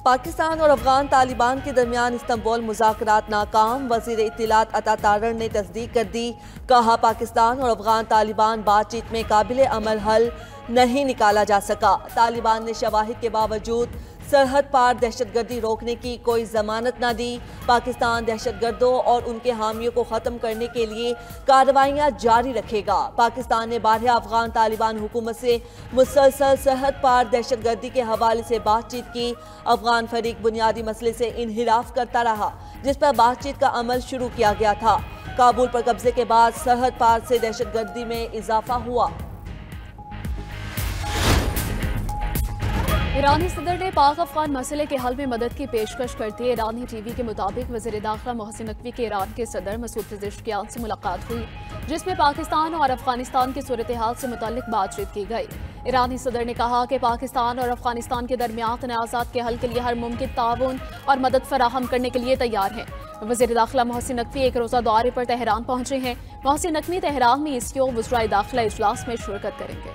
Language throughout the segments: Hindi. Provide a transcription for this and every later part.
पाकिस्तान और अफगान तालिबान के दरमियान इस्तंबुल मुज़ाकरात नाकाम। वज़ीर इत्तलात अता तारड़ ने तस्दीक कर दी। कहा, पाकिस्तान और अफगान तालिबान बातचीत में काबिल अमल हल नहीं निकाला जा सका। तालिबान ने शवाहिद के बावजूद सरहद पार दहशतगर्दी रोकने की कोई जमानत न दी। पाकिस्तान दहशतगर्दों और उनके हामियों को ख़त्म करने के लिए कार्रवाइयाँ जारी रखेगा। पाकिस्तान ने बारहा अफगान तालिबान हुकूमत से मुसलसल सरहद पार दहशतगर्दी के हवाले से बातचीत की। अफगान फरीक बुनियादी मसले से इनहिराफ करता रहा, जिस पर बातचीत का अमल शुरू किया गया था। काबुल पर कब्जे के बाद सरहद पार से दहशतगर्दी में इजाफा हुआ। ईरानी सदर ने पाक अफगान मसले के हल में मदद की पेशकश करते हुए ईरानी टीवी के मुताबिक वज़ीर दाखिला मोहसिन नकवी के ईरान के सदर मसूद पेज़ेश्कियान से मुलाकात हुई, जिसमें पाकिस्तान और अफगानिस्तान की सूरत हाल से मुताल्लिक बातचीत की गई। ईरानी सदर ने कहा कि पाकिस्तान और अफगानिस्तान के दरमियान तनाज़ात के हल के लिए हर मुमकिन ताउन और मदद फराहम करने के लिए तैयार हैं। वज़ीर दाखिला मोहसिन नकवी एक रोज़ा दौरे पर तेहरान पहुंचे हैं। मोहसिन नकवी तेहरान में ईसीओ वज़राए दाखिला इजलास में शिरकत करेंगे।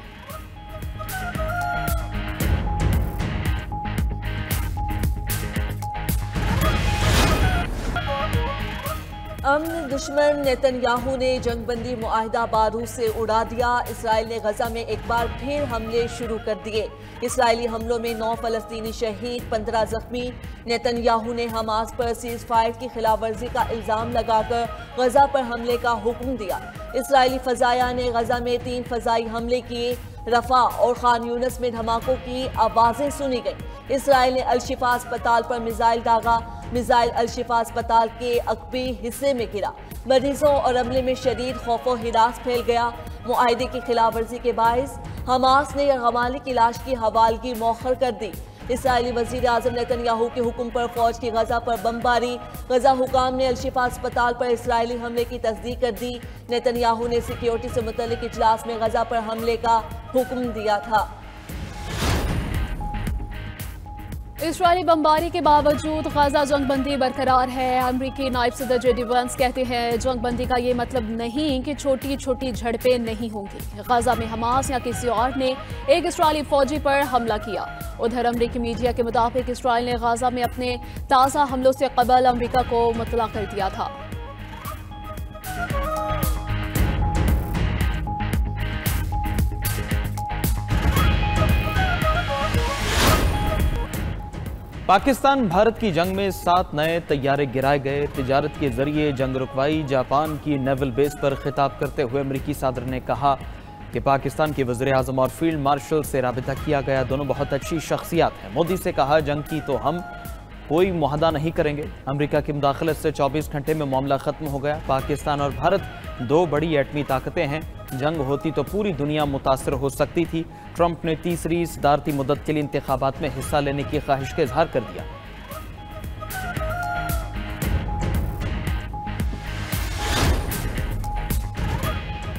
अमन दुश्मन नेतन्याहू ने जंगबंदी मुआहिदा बारूद से उड़ा दिया। इसराइल ने गजा में एक बार फिर हमले शुरू कर दिए। इसराइली हमलों में 9 फलस्तीनी शहीद, 15 जख्मी। नेतन्याहू ने हमास पर सीज फायर की खिलाफ वर्जी का इल्जाम लगाकर गजा पर हमले का हुक्म दिया। इसराइली फजाया ने गजा में 3 फजाई हमले किए। रफा और खान यूनिस में धमाकों की आवाजें सुनी गई। इसराइल ने अल-शिफा अस्पताल पर मिसाइल दागा। मिसाइल अल-शिफा अस्पताल के अकबी हिस्से में गिरा। मरीजों और अमले में शदीद खौफ और हिरास फैल गया। मुआहिदे की खिलाफ वर्जी के बाइस हमास ने गमाली की लाश की हवालगी मौखर कर दी। इसराइली वजीर आजम नेतन्याहू के हुक्म पर फौज की गजा पर बमबारी। गजा हुकाम ने अल-शिफा अस्पताल पर इसराइली हमले की तस्दीक कर दी। नेतन्याहू ने सिक्योरिटी से मुतल्लिक इजलास में गजा पर हमले का हुक्म दिया था। इसराइली बमबारी के बावजूद गजा जंगबंदी बरकरार है। अमरीकी नायब सदर जेडी वैंस कहते हैं, जंगबंदी का ये मतलब नहीं कि छोटी छोटी झड़पें नहीं होंगी। गजा में हमास या किसी और ने एक इसराइली फौजी पर हमला किया। उधर अमरीकी मीडिया के मुताबिक इसराइल ने गजा में अपने ताज़ा हमलों से कबल अमरीका को मुतला कर दिया था। पाकिस्तान भारत की जंग में 7 नए तैयारे गिराए गए। तिजारत के जरिए जंग रुकवाई। जापान की नेवल बेस पर खिताब करते हुए अमरीकी सदर ने कहा कि पाकिस्तान के वज़ीर आज़म और फील्ड मार्शल से राबिता किया गया। दोनों बहुत अच्छी शख्सियात हैं। मोदी से कहा, जंग की तो हम कोई मुआहदा नहीं करेंगे। अमेरिका की मुदाखलत से 24 घंटे में मामला ख़त्म हो गया। पाकिस्तान और भारत 2 बड़ी एटमी ताकतें हैं। जंग होती तो पूरी दुनिया मुतासर हो सकती थी। ट्रंप ने तीसरी सदारती मुद्दत के लिए इंतखाबात में हिस्सा लेने की ख्वाहिश का इजहार कर दिया।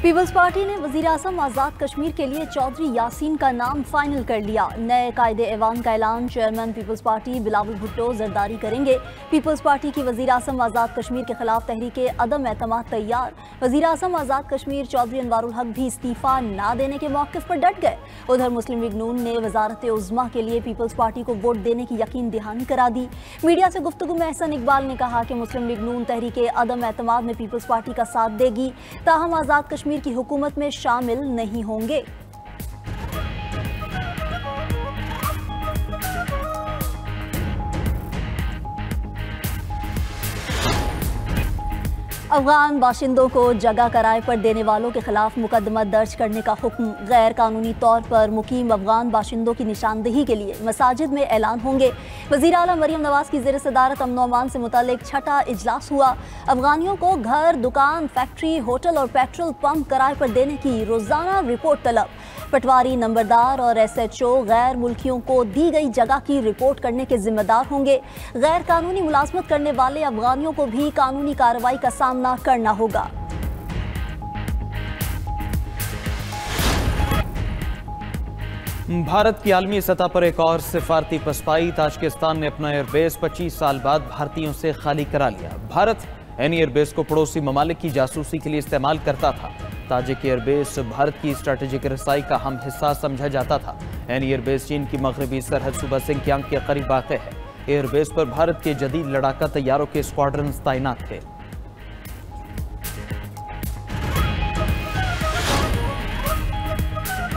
पीपल्स पार्टी ने वज़ीर आज़म आज़ाद कश्मीर के लिए चौधरी यासीन का नाम फाइनल कर लिया। नए कायदे ऐवान का ऐलान chairman People's Party Bilawal Bhutto Zardari करेंगे। पीपल्स पार्टी की वज़ीर आज़म आज़ाद कश्मीर के खिलाफ तहरीक अदम एतमाद तैयार। वज़ीर आज़म आज़ाद कश्मीर चौधरी अनवारुल हक भी इस्तीफ़ा ना देने के मौक़िफ़ पर डट गए। उधर मुस्लिम लीग नून ने वज़ारत उज़्मा के लिए पीपल्स पार्टी को वोट देने की यकीन दहानी करा दी। मीडिया से गुफ्तगू में एहसन इकबाल ने कहा कि मुस्लिम लीग नून तहरीक अदम एतमाद में पीपल्स पार्टी का साथ देगी, ताहम आज़ाद कश्मीर की हुकूमत में शामिल नहीं होंगे। अफगान बाशिंदों को जगह किराए पर देने वालों के खिलाफ मुकदमा दर्ज करने का हुक्म। गैर कानूनी तौर पर मुकीम अफगान बाशिंदों की निशानदेही के लिए मसाजिद में ऐलान होंगे। वज़ीर आला मरियम नवाज की ज़ेर सदारत अमन अमान से मुतल्लिक 6ठा इजलास हुआ। अफगानियों को घर, दुकान, फैक्ट्री, होटल और पेट्रोल पंप किराए पर देने की रोज़ाना रिपोर्ट तलब। पटवारी, नंबरदार और SHO गैर मुल्कियों को दी गई जगह की रिपोर्ट करने के जिम्मेदार होंगे। गैर कानूनी मुलाजमत करने वाले अफगानियों को भी कानूनी कार्रवाई का सामना करना होगा। भारत की आलमी सतह पर एक और सिफारती पसपाई। ताजिकिस्तान ने अपना एयरबेस 25 साल बाद भारतीयों से खाली करा लिया। भारत एन एयरबेस को पड़ोसी ममालिक की जासूसी के लिए इस्तेमाल करता था। ताजिक एयरबेस भारत की स्ट्रेटेजिक रसाई का अहम हिस्सा समझा जाता था। एन एयरबेस चीन की मगरबी सरहद सूबा सिंकियांग के करीब वाक़ है। एयरबेस पर भारत के जदीद लड़ाका तैयारों के स्क्वाड्रन तैनात थे।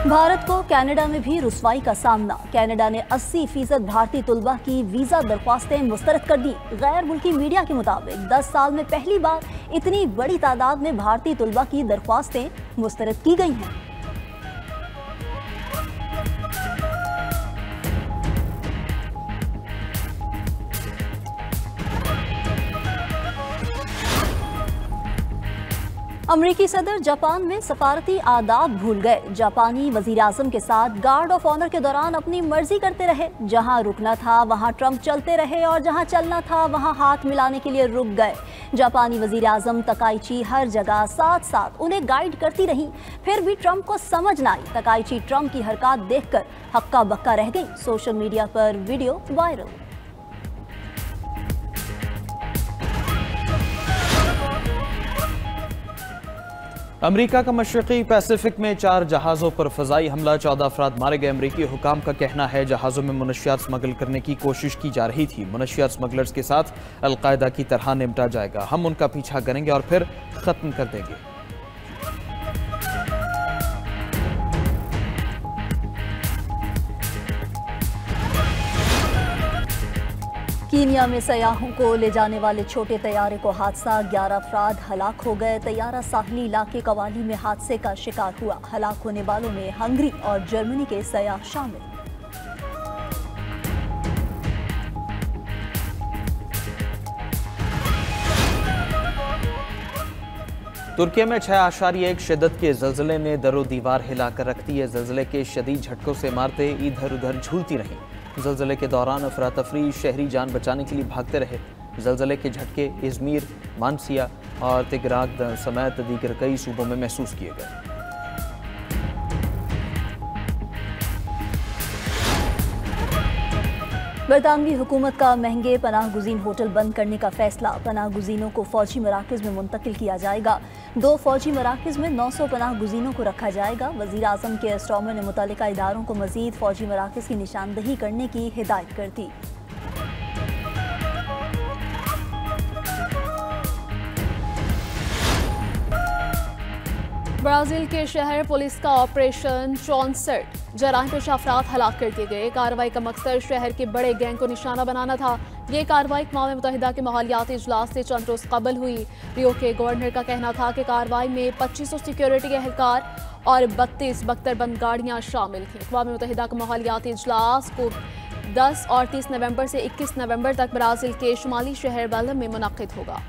भारत को कनाडा में भी रुसवाई का सामना। कनाडा ने 80% भारतीय तुलबा की वीजा दरख्वास्तें मुस्तरद कर दी। गैर मुल्की मीडिया के मुताबिक 10 साल में पहली बार इतनी बड़ी तादाद में भारतीय तुलबा की दरख्वास्तें मुस्तरद की गई हैं। अमेरिकी सदर जापान में सफारती आदाब भूल गए। जापानी वजीर आजम के साथ गार्ड ऑफ ऑनर के दौरान अपनी मर्जी करते रहे। जहां रुकना था वहां ट्रंप चलते रहे और जहां चलना था वहां हाथ मिलाने के लिए रुक गए। जापानी वजीर आजम तकाइची हर जगह साथ साथ उन्हें गाइड करती रही, फिर भी ट्रंप को समझ न आई। तकाइची ट्रंप की हरकत देखकर हक्का बक्का रह गई। सोशल मीडिया पर वीडियो वायरल। अमेरिका का मशरक़ी पैसिफिक में 4 जहाज़ों पर फ़ज़ाई हमला, 14 अफराद मारे गए। अमेरिकी हुकाम का कहना है जहाज़ों में मुनशियात स्मगल करने की कोशिश की जा रही थी। मुनशियात स्मगलर्स के साथ अलकायदा की तरह निपटा जाएगा। हम उनका पीछा करेंगे और फिर ख़त्म कर देंगे। कीनिया में सयाहों को ले जाने वाले छोटे तैयारे को हादसा, 11 अफराद हलाक हो गए। तैयारा साहली इलाके कवाली में हादसे का शिकार हुआ। हलाक होने वालों में हंगरी और जर्मनी के सयाह शामिल। तुर्की में 6.1 शिद्दत के ज़लज़ले ने दरो दीवार हिलाकर रख दी है। ज़लज़ले के शदीद झटकों से इमारतें इधर उधर झूलती रहीं। ज़लज़ले के दौरान अफरा तफरी, शहरी जान बचाने के लिए भागते रहे। ज़लज़ले के झटके इज़मीर, मानसिया और तिगराक समेत दीगर कई सूबों में महसूस किए गए। बरतानवी हुकूमत का महंगे पनाह गुज़ीन होटल बंद करने का फैसला। पनाह गुज़ीनों को फौजी मराकज़ में मुंतकिल किया जाएगा। 2 फौजी मराकज़ में 900 पनाह गुज़ीनों को रखा जाएगा। वज़ीर आज़म के स्टॉमर ने मुतल्लिका इदारों को मज़ीद फौजी मराकज़ की निशानदही करने की हिदायत कर दी। ब्राज़ील के शहर पुलिस का ऑपरेशन 64, जराइम पेश अफराद हलाक कर दिए गए। कार्रवाई का मकसद शहर के बड़े गैंग को निशाना बनाना था। ये कार्रवाई अक़वाम मुत्तहिदा के माहौलियाती इजलास से चंद रोज़ कबल हुई। रियो के गवर्नर का कहना था कि कार्रवाई में 2500 सिक्योरिटी एहलकार और 32 बख्तरबंद गाड़ियाँ शामिल थीं। अक़वाम मुत्तहिदा का माहौलियाती इजलास को 10 और 30 नवंबर से 21 नवंबर तक ब्राज़ील के शुमाली शहर बेलम में मुनक़िद होगा।